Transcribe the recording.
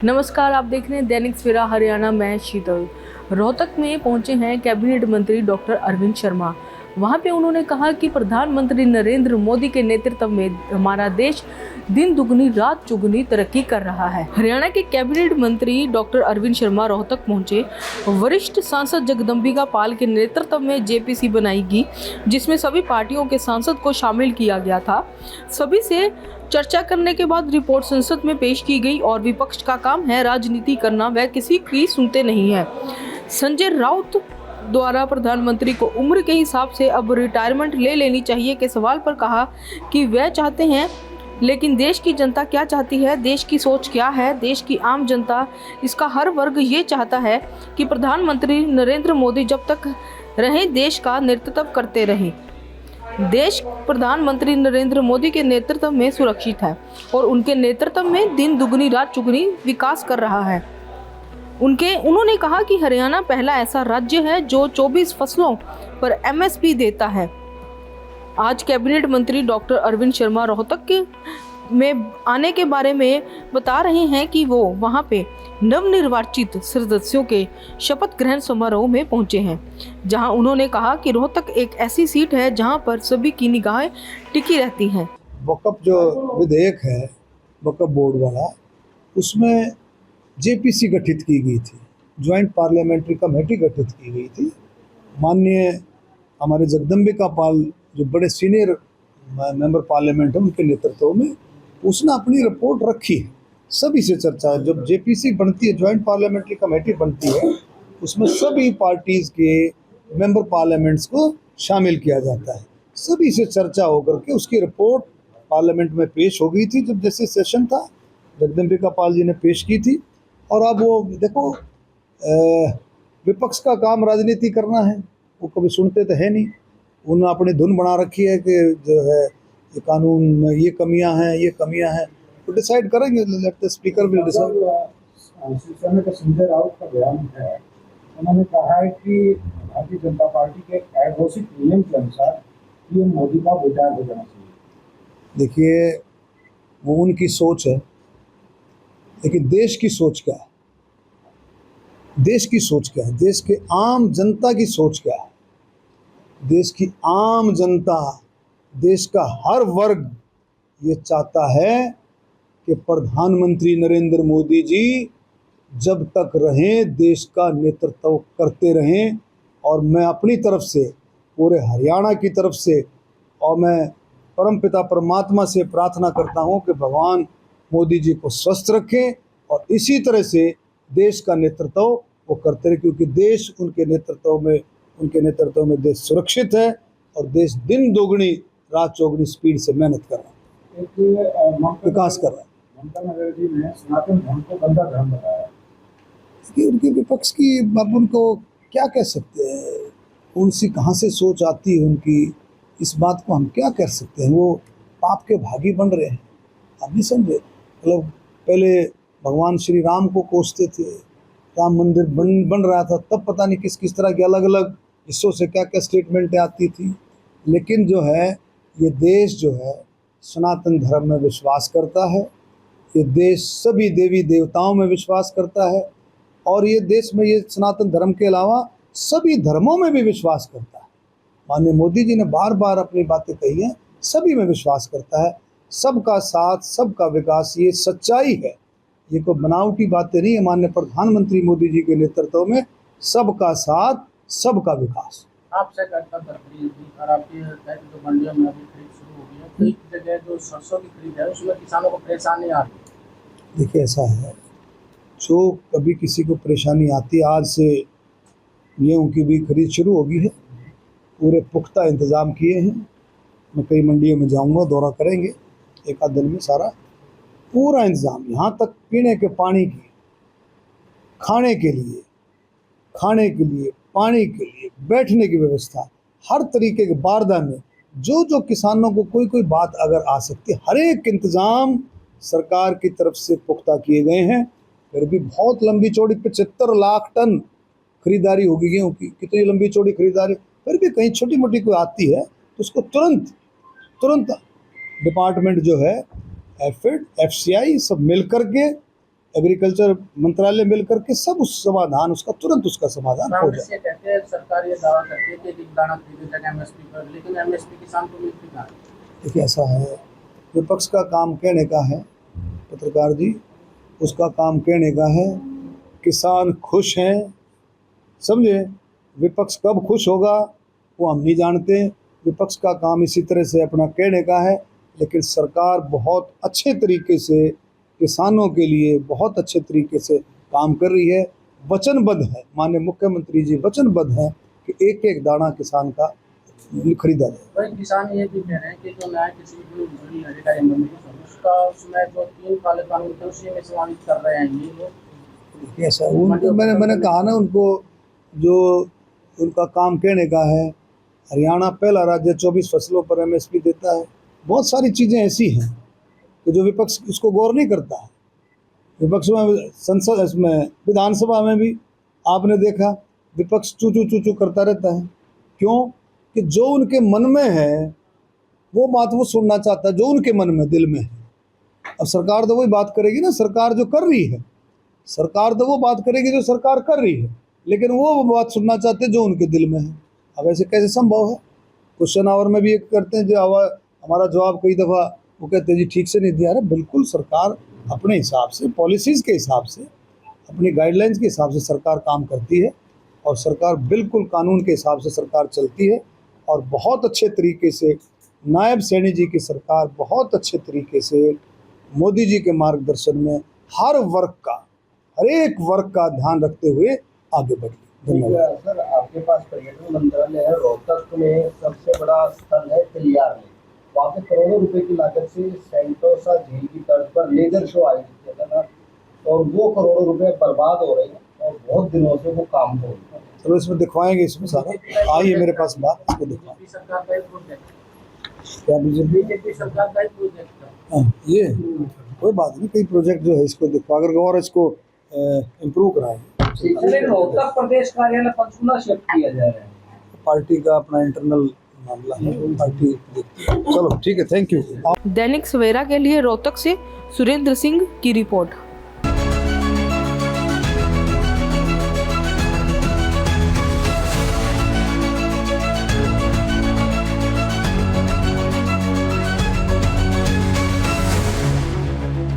नमस्कार, आप देख रहे हैं दैनिक सवेरा हरियाणा। मैं शीतल। रोहतक में पहुंचे हैं कैबिनेट मंत्री डॉक्टर अरविंद शर्मा। वहां पे उन्होंने कहा कि प्रधानमंत्री नरेंद्र मोदी के नेतृत्व में हमारा देश दिन दुगनी रात चौगुनी तरक्की कर रहा है। हरियाणा के कैबिनेट मंत्री डॉक्टर अरविंद शर्मा रोहतक पहुंचे। वरिष्ठ सांसद जगदम्बिका पाल के नेतृत्व में जेपीसी बनाई गई, जिसमें सभी पार्टियों के सांसद को शामिल किया गया था। सभी से चर्चा करने के बाद रिपोर्ट संसद में पेश की गई और विपक्ष का काम है राजनीति करना, वह किसी की सुनते नहीं है। संजय राउत द्वारा प्रधानमंत्री को उम्र के हिसाब से अब रिटायरमेंट ले लेनी चाहिए के सवाल पर कहा कि वह चाहते हैं, लेकिन देश की जनता क्या चाहती है, देश की सोच क्या है, देश की आम जनता, इसका हर वर्ग ये चाहता है कि प्रधानमंत्री नरेंद्र मोदी जब तक रहें देश का नेतृत्व करते रहें। देश प्रधानमंत्री नरेंद्र मोदी के नेतृत्व में सुरक्षित है और उनके नेतृत्व में दिन दुगनी रात चौगुनी विकास कर रहा है। उन्होंने कहा कि हरियाणा पहला ऐसा राज्य है जो 24 फसलों पर एमएसपी देता है। आज कैबिनेट मंत्री डॉक्टर अरविंद शर्मा रोहतक में आने के बारे में बता रहे हैं कि वो वहां पे नवनिर्वाचित सदस्यों के शपथ ग्रहण समारोह में पहुंचे हैं, जहां उन्होंने कहा कि रोहतक एक ऐसी सीट है जहां पर सभी की निगाहें टिकी रहती हैं। वक्फ जो विधेयक है वक्फ बोर्ड वाला, उसमें जेपीसी गठित की गई थी, ज्वाइंट पार्लियामेंट्री कमेटी गठित की गई थी। माननीय हमारे जगदम्बिका पाल जो बड़े सीनियर मेंबर पार्लियामेंट हैं, उनके नेतृत्व में उसने अपनी रिपोर्ट रखी है। सभी से चर्चा है। जब जेपीसी बनती है, ज्वाइंट पार्लियामेंट्री कमेटी बनती है, उसमें सभी पार्टीज़ के मेंबर पार्लियामेंट्स को शामिल किया जाता है। सभी से चर्चा होकर के उसकी रिपोर्ट पार्लियामेंट में पेश हो गई थी। जब जैसे सेशन था, जगदम्बिका पाल जी ने पेश की थी। और अब वो देखो, विपक्ष का काम राजनीति करना है, वो कभी सुनते तो है नहीं। उन्होंने अपनी धुन बना रखी है कि जो है ये कानून में ये कमियां हैं, ये कमियां हैं, तो डिसाइड करेंगे। Let the speaker will decide. Shiv Sena का संजय राउत का बयान है, उन्होंने कहा है कि भारतीय जनता पार्टी के घोषित नियम के अनुसार पीएम मोदी का रिटायर हो जाना चाहिए। देखिए, वो उनकी सोच है, लेकिन देश की सोच क्या है? देश की सोच क्या है? देश के आम जनता की सोच क्या है? देश की आम जनता, देश का हर वर्ग ये चाहता है कि प्रधानमंत्री नरेंद्र मोदी जी जब तक रहें देश का नेतृत्व करते रहें। और मैं अपनी तरफ से, पूरे हरियाणा की तरफ से, और मैं परमपिता परमात्मा से प्रार्थना करता हूं कि भगवान मोदी जी को स्वस्थ रखें और इसी तरह से देश का नेतृत्व वो करते रहे, क्योंकि देश उनके नेतृत्व में देश सुरक्षित है और देश दिन दोगुनी रात चौगुनी स्पीड से मेहनत कर रहा है, विकास कर रहा है। ममता बनर्जी ने सनातन धर्म को गंदा धर्म बताया कि उनके विपक्ष की, अब उनको क्या कह सकते हैं, उनसे कहाँ से सोच आती है उनकी, इस बात को हम क्या कर सकते हैं। वो पाप के भागी बन रहे हैं, आप नहीं समझे। मतलब पहले भगवान श्री राम को कोसते थे, राम मंदिर बन रहा था, तब पता नहीं किस किस तरह की अलग अलग हिस्सों से क्या क्या स्टेटमेंटें आती थी। लेकिन जो है, ये देश जो है सनातन धर्म में विश्वास करता है, ये देश सभी देवी देवताओं में विश्वास करता है, और ये देश में ये सनातन धर्म के अलावा सभी धर्मों में भी विश्वास करता है। माननीय मोदी जी ने बार बार अपनी बातें कही हैं, सभी में विश्वास करता है। सबका साथ, सबका विकास, ये सच्चाई है, ये कोई बनावटी बातें नहीं है। माननीय प्रधानमंत्री मोदी जी के नेतृत्व में सबका साथ, सबका विकास। आपसे खरीद और आपकी जो मंडियों में अभी खरीद शुरू हो गई है, कई जगह जो सरसों की खरीद है उसमें किसानों को परेशानी आ रही है। देखिए, ऐसा है, जो कभी किसी को परेशानी आती, आज से गेहूँ की भी खरीद शुरू होगी है, पूरे पुख्ता इंतज़ाम किए हैं। मैं कई मंडियों में जाऊंगा, दौरा करेंगे एक आध दिन में, सारा पूरा इंतज़ाम, यहाँ तक पीने के पानी की, खाने के लिए, पानी के लिए, बैठने की व्यवस्था, हर तरीके के बारदाने में जो किसानों को कोई बात अगर आ सकती है, हर एक इंतज़ाम सरकार की तरफ से पुख्ता किए गए हैं। फिर भी बहुत लंबी चौड़ी 75 लाख टन खरीदारी होगी गेहूँ की, कितनी लंबी चौड़ी खरीदारी। फिर भी कहीं छोटी मोटी कोई आती है तो उसको तुरंत डिपार्टमेंट जो है, एफिड, एफसीआई सब मिल करके एग्रीकल्चर मंत्रालय मिलकर के सब उस समाधान उसका तुरंत उसका समाधान हो कांग्रेस जाए। ये कहते हैं, सरकार ये दावा करती है कि एक दाना खरीदे जाएगा एमएसपी पर, लेकिन एमएसपी किसान को मिलती कहाँ है? देखिए ऐसा है, विपक्ष का काम कहने का है, पत्रकार जी, उसका काम कहने का है, किसान खुश हैं, समझे। विपक्ष कब खुश होगा वो हम नहीं जानते। विपक्ष का काम इसी तरह से अपना कहने का है, लेकिन सरकार बहुत अच्छे तरीके से किसानों के लिए बहुत अच्छे तरीके से काम कर रही है, वचनबद्ध है। माननीय मुख्यमंत्री जी वचनबद्ध हैं कि एक एक दाना किसान का खरीदा जाए। वही किसान ये भी कह रहे हैं कि जो नया किसी भी बड़ी अधिकारी मंत्री उसका उसमें जो 3 काले कानून थे उसी में समावेश कर रहे हैं ये लोग। ऐसा उनको मैंने कहा ना, उनको जो उनका काम कहने का है, हरियाणा पहला राज्य 24 फसलों पर एमएसपी देता है। बहुत सारी चीज़ें ऐसी हैं कि जो विपक्ष उसको गौर नहीं करता है। विपक्ष में संसद इसमें विधानसभा में भी आपने देखा विपक्ष चू चू चू चू करता रहता है। क्यों? कि जो उनके मन में है वो बात वो सुनना चाहता है, जो उनके मन में दिल में है। अब सरकार तो वही बात करेगी ना, सरकार जो कर रही है, सरकार तो वो बात करेगी जो सरकार कर रही है, लेकिन वो बात सुनना चाहते हैं जो उनके दिल में है। अब ऐसे कैसे संभव है? क्वेश्चन आवर में भी एक करते हैं जो हमारा जवाब कई दफ़ा वो कहते हैं जी ठीक से नहीं दिया। अरे बिल्कुल, सरकार अपने हिसाब से, पॉलिसीज़ के हिसाब से, अपनी गाइडलाइंस के हिसाब से सरकार काम करती है, और सरकार बिल्कुल कानून के हिसाब से सरकार चलती है। और बहुत अच्छे तरीके से नायब सैनी जी की सरकार बहुत अच्छे तरीके से मोदी जी के मार्गदर्शन में हर वर्ग का, हर एक वर्ग का ध्यान रखते हुए आगे बढ़ी। धन्यवाद। सर, आपके पास पर्यटन मंत्रालय है, रोहतक में सबसे बड़ा स्थल है कलियार में, वहाँ पे करोड़ों रुपए की लागत से सेंटोसा झील की तर्ज पर लेजर शो आयोजित किया था, और वो करोड़ों रुपए बर्बाद हो रहे हैं और बहुत दिनों से वो काम हो रही है। चलो इसमें दिखवाएंगे, इसमें सारा आइए मेरे पास बात, इसको दिखवा। बीजेपी सरकार का एक प्रोजेक्ट, क्या बीजेपी? बीजेपी सरकार का एक प्रोजेक्ट है। ये कोई बात नहीं, कई प्रोजेक्ट जो है इसको दिखवा कर और इसको इम्प्रूव कराएंगे। रोहतक प्रदेश कार्यालय पंचकुला शिफ्ट किया जा रहा है। पार्टी का अपना इंटरनल मामला है, पार्टी देखती है। चलो ठीक है, थैंक यू। दैनिक सवेरा के लिए रोहतक से सुरेंद्र सिंह की रिपोर्ट।